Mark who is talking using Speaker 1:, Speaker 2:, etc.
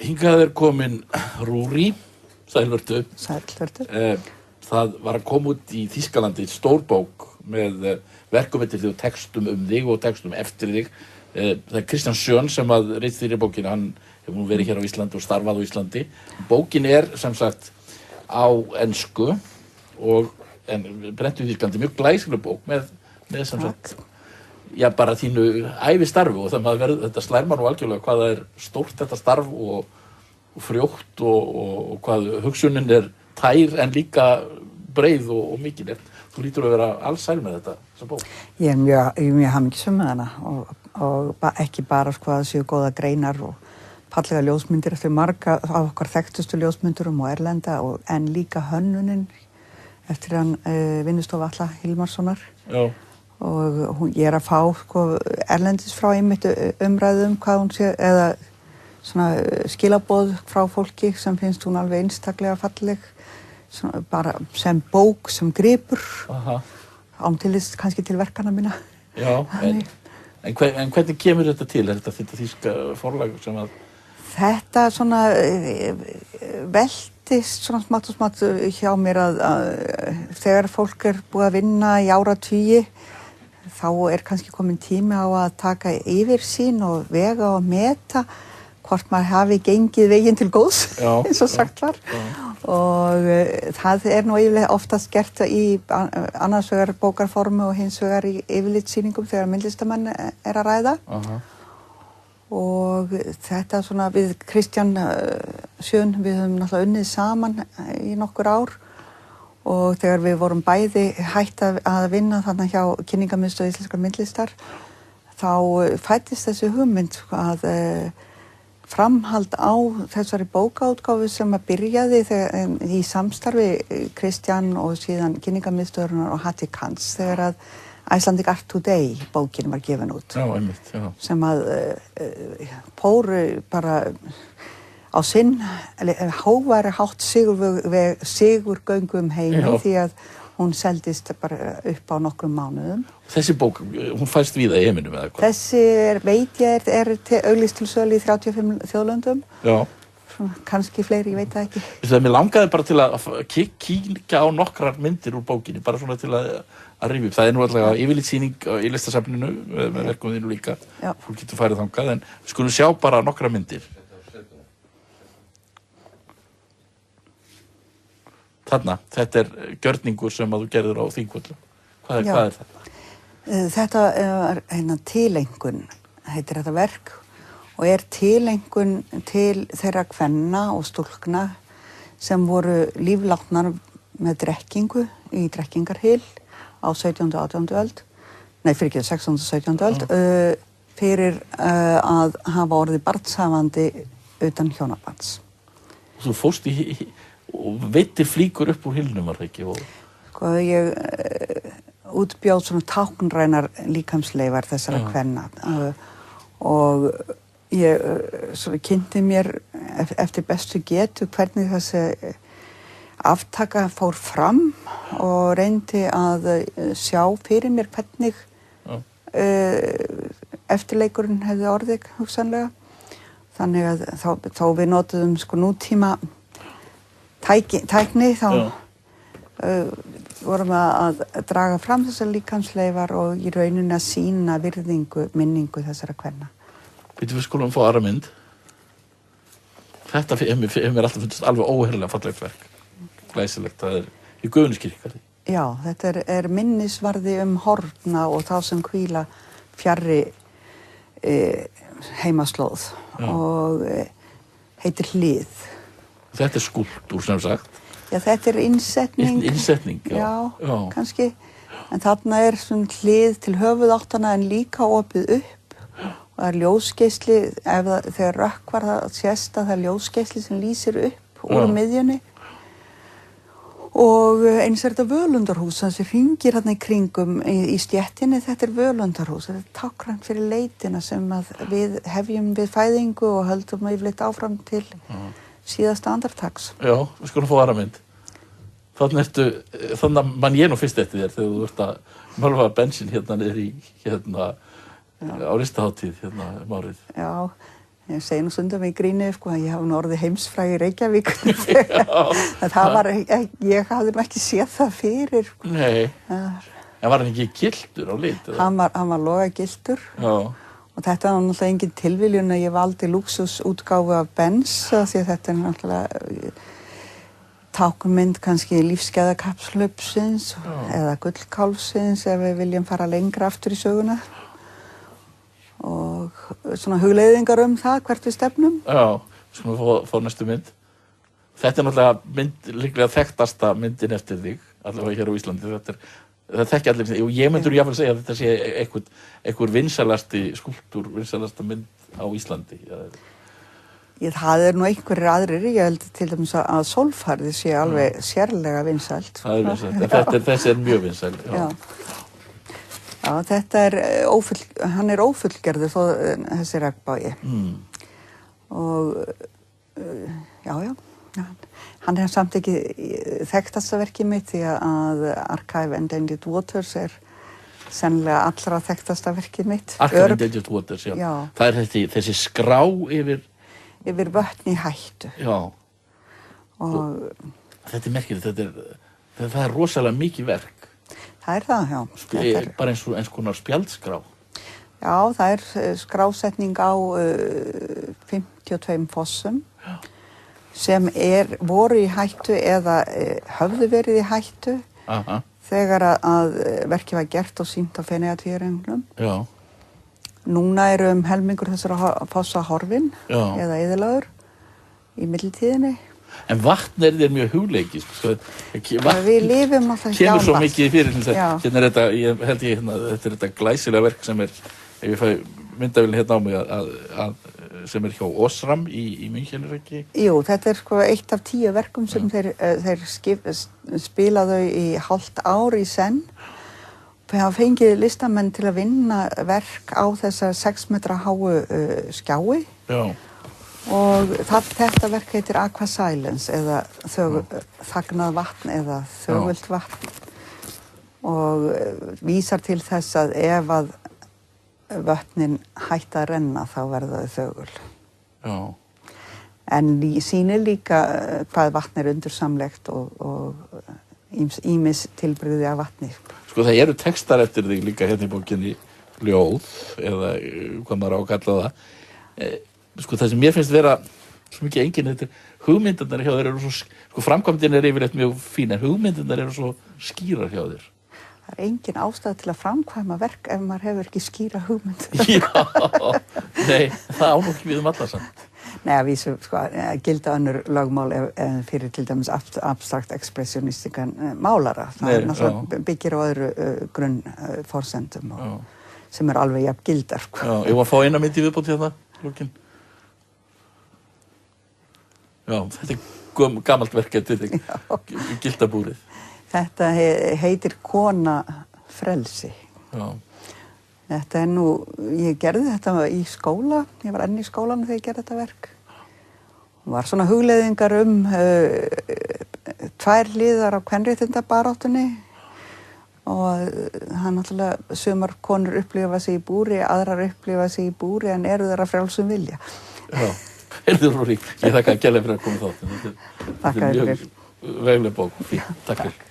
Speaker 1: Hingað komin Rúrí, sælvertu.
Speaker 2: Sælvertu.
Speaker 1: Það var að koma út í Þýskalandi stór bók með verkum eftir þig og textum þig og textum eftir þig. Það Kristján Sjön sem að ritstýrir bókina, hann hefur nú verið hér á Íslandi og starfað á Íslandi. Bókin sem sagt á ensku en brennt í Þýskalandi, mjög glæsileg bók með sem sagt bara þínu ævistarfi og þetta slær mann nú algjörlega hvað það stórt þetta starf og frjótt og hvað hugsunin tær en líka breið og mikilvægt. Þú lítur að vera alsæl með þessa bók.
Speaker 2: Ég mjög hamingjusöm með hana og ekki bara að það séu góða greinar og fallega ljósmyndir eftir marga af okkar þekktustu ljósmyndurum og erlenda en líka hönnunin eftir hann vinnustofu Alla Hilmarssonar.
Speaker 1: Já.
Speaker 2: Og ég að fá erlendis frá einmitt umræðum hvað hún sé eða svona skilaboð frá fólki sem finnst hún alveg einstaklega falleg svona, bara sem bók sem gripur ántilist kannski til verkana mína.
Speaker 1: Já, en hvernig kemur þetta til? Þetta þýska forlag sem að
Speaker 2: þetta svona veltist svona smátt og smátt hjá mér að þegar fólk búið að vinna í áratugi þá kannski komin tími á að taka yfirsýn og vega og meta hvort maður hafi gengið veginn til góðs, eins og sagt var. Og það nú yfirlega oftast gert í annars vegar bókarformu og hins vegar í yfirlitssýningum þegar myndlistamenn að ræða. Og þetta svona við Kristján Sjön, við höfum náttúrulega unnið saman í nokkur ár og þegar við vorum bæði hætt að vinna þarna hjá Kynningarmiðstöð íslenskrar myndlistar þá fæddist þessi hugmynd að framhald á þessari bókaútgáfu sem að byrjaði í samstarfi Kristján og síðan Kynningarmiðstöðurinnar og Hattie Kans þegar að Icelandic Art Today bókin var gefin út.
Speaker 1: Já, einmitt, já.
Speaker 2: Sem að fór bara á sinn hógværi hátt sigurgöngu heimi því að hún seldist bara upp á nokkrum mánuðum.
Speaker 1: Þessi bók, hún fæst víða í heiminum eða hvað?
Speaker 2: Þessi veit ég auglýst til sölu í 35 þjóðlöndum.
Speaker 1: Já.
Speaker 2: Svona, kannski fleiri, ég veit það ekki.
Speaker 1: Mér langaði bara til að kíkja á nokkrar myndir úr bókinni, bara svona til að rifja upp. Það nú allavega yfirlitssýning í Listasafninu með verkum þínu líka.
Speaker 2: Já.
Speaker 1: Fólk getur farið þangað, en við skulum sjá bara nokkrar myndir. Þarna, þetta gjörningur sem að þú gerðir á Þingvöllum. Hvað þetta?
Speaker 2: Þetta tileingun, heitir þetta verk, og tileingun til þeirra kvenna og stúlkna sem voru líflátnar með drekkingu í Drekkingarhyl á 17. og 18. öld, nei, fyrir ekki 16. og 17. öld, fyrir að hafa orðið barnshafandi utan hjónabands.
Speaker 1: Þú fórst og veittir flíkur upp úr hylnum, var það ekki?
Speaker 2: Sko, ég útbjóð svona táknrænar líkamsleifar þessara kvenna og ég kynnti mér eftir bestu getu hvernig þessi aftaka fór fram og reyndi að sjá fyrir mér hvernig eftirleikurinn hefði orðið hugsanlega. Þannig að þá við notuðum nútíma tækni þá vorum að draga fram þessar líkamsleifar og í rauninni að sýna virðingu, minningu þessara kvenna.
Speaker 1: Við skulum fá aðra mynd. Þetta hefur mér alltaf fundist alveg óherrlega fallegt verk. Glæsilegt, það í Gufunesikirkjugarði.
Speaker 2: Já, þetta minnisvarði Horfna og þá sem hvíla fjarri heimaslóð og heitir Hlið.
Speaker 1: Þetta skúlptúr sem sagt.
Speaker 2: Já, þetta innsetning.
Speaker 1: Innsetning,
Speaker 2: já. Kannski. En þarna svona hlið til höfuðáttana en líka opið upp. Og það ljósgeisli, þegar rökkvar það sést að það ljósgeisli sem lýsir upp úr miðjunni. Og eins þetta völundarhús, þessi hringir hérna í kringum í stéttinni, þetta völundarhús. Þetta táknrænt fyrir leitina sem að við hefjum við fæðingu og höldum yfirleitt áfram til síðasta andartaks. Já,
Speaker 1: við skulum fá aðra mynd. Þannig man ég nú fyrst eftir þér þegar þú ert að mölva bensín hérna niður í á listahátíð hérna árið.
Speaker 2: Já, ég segi nú stundum í gríni, sko, að ég hafi nú orðið heimsfræg í Reykjavík. En það var, ég hafði nú ekki séð það fyrir.
Speaker 1: Nei, en var hann ekki gildur á lit?
Speaker 2: Hann var loga gildur.
Speaker 1: Já.
Speaker 2: Og þetta var náttúrulega engin tilviljun að ég valdi lúxusútgáfu af Benz, því að þetta náttúrulega tákmynd kannski lífsgæðakapslupsins eða gullkálfsins ef við viljum fara lengra aftur í söguna. Og svona hugleiðingar það hvert við stefnum.
Speaker 1: Já, skulum fá næstu mynd. Þetta náttúrulega líklega þekktasta myndin eftir þig, allavega hér á Íslandi. Það þekki allir, og ég myndur jafnvel segja að þetta sé einhver vinsalasti skúlptúr, vinsalasta mynd á Íslandi.
Speaker 2: Það nú einhverjir aðrir, ég held til dæmis að Sólfarið sé alveg sérlega vinsælt.
Speaker 1: Það vinsælt, en þessi mjög vinsæl.
Speaker 2: Já, þetta hann ófullgerður þó þessi regnbogi. Og já, hann samt ekki þekktasta verkið mitt því að Archive Endangered Waters sennilega allra þekktasta verkið mitt.
Speaker 1: Archive Endangered Waters, já. Það þessi skrá
Speaker 2: yfir vötn í hættu.
Speaker 1: Já. Og þetta merkilegt, það rosalega mikið verk.
Speaker 2: Það það, já.
Speaker 1: Bara eins konar spjaldskrá.
Speaker 2: Já, það skrásetning á 52 fossum sem voru í hættu eða höfðu verið í hættu þegar að verkið var gert og sýnt á Feneyjatvíæringnum.
Speaker 1: Já.
Speaker 2: Núna helmingur þessara fossa horfinn eða eyðilagður í millitíðinni.
Speaker 1: En vatn þér mjög hugleikið.
Speaker 2: Við lifum alltaf hjá vatn.
Speaker 1: Kemur svo mikið fyrir þetta. Þetta þetta glæsilega verk sem ef ég fæ myndavélina hérna á mig sem hjá Osram í München, ekki?
Speaker 2: Jú, þetta eitt af 10 verkum sem þeir spila þau í hálft ár í senn. Við hafa fengið listamenn til að vinna verk á þessa 6 metra háu skjái.
Speaker 1: Já.
Speaker 2: Og þetta verk heitir Aqua Silence eða þagnað vatn eða þögult vatn og vísar til þess að ef að vötnin hætta að renna þá verða þau þögul.
Speaker 1: Já.
Speaker 2: En sýnir líka hvað vatn undursamlegt og ýmis tilbrigði af vatni.
Speaker 1: Sko það eru textar eftir þig líka hérna í bókinni, ljóð eða hvað maður á að kalla það. Sko það sem mér finnst vera svo mikið einkenni, hugmyndirnar hjá þér svo, sko framkvæmdin yfirleitt mjög fín en hugmyndirnar svo skýrar hjá þér.
Speaker 2: Það engin ástæða til að framkvæma verk ef maður hefur ekki skýra hugmynd.
Speaker 1: Já, nei, það ánum ekki við alla samt.
Speaker 2: Nei, að vísu, sko, gilda önnur lögmál fyrir til dæmis abstrakt expressionistika málara. Það náttúrulega byggir á öðru grunnforsendum sem alveg jafn gildar.
Speaker 1: Já, ég var að fá eina mynd í viðbót hérna, lókin. Já, þetta gamalt verk eftir þig, gildabúrið.
Speaker 2: Þetta heitir Kona frelsi.
Speaker 1: Já.
Speaker 2: Þetta ég gerði þetta í skóla, ég var enn í skólanum þegar ég gerði þetta verk. Það var svona hugleiðingar 2 hliðar á kvenréttindabaráttunni og það náttúrulega sumar konur upplifa sig í búri, aðrar upplifa sig í búri en eru þeirra frjálsum vilja.
Speaker 1: Já, heyrðu Rúrí, ég þakka kærlega fyrir að koma þátt.
Speaker 2: Þakka þér fyrir.
Speaker 1: Vegleg bók, takk fyrir.